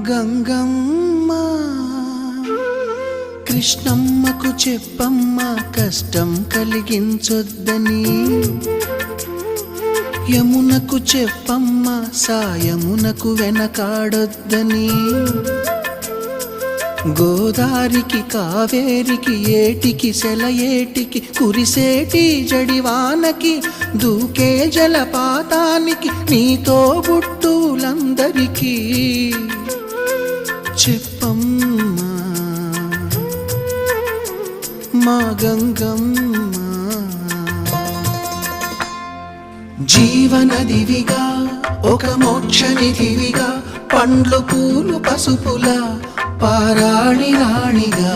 గంగమ్మ కృష్ణమ్మకు చెప్పమ్మ కష్టం కలిగించొద్దని, యమునకు చెప్పమ్మ సాయమునకు వెనకాడొద్దని, గోదారికి కావేరికి ఏటికి సెలయేటికి కురిసేటి జడివానకి దూకే జలపాతానికి నీతో బుట్టులందరికీ చెప్పమ్మా మా గంగమ్మ. జీవనదివిగా ఒక మోక్షనిధివిగా పండ్లు పూలు పసుపుల పారాణి రాణిగా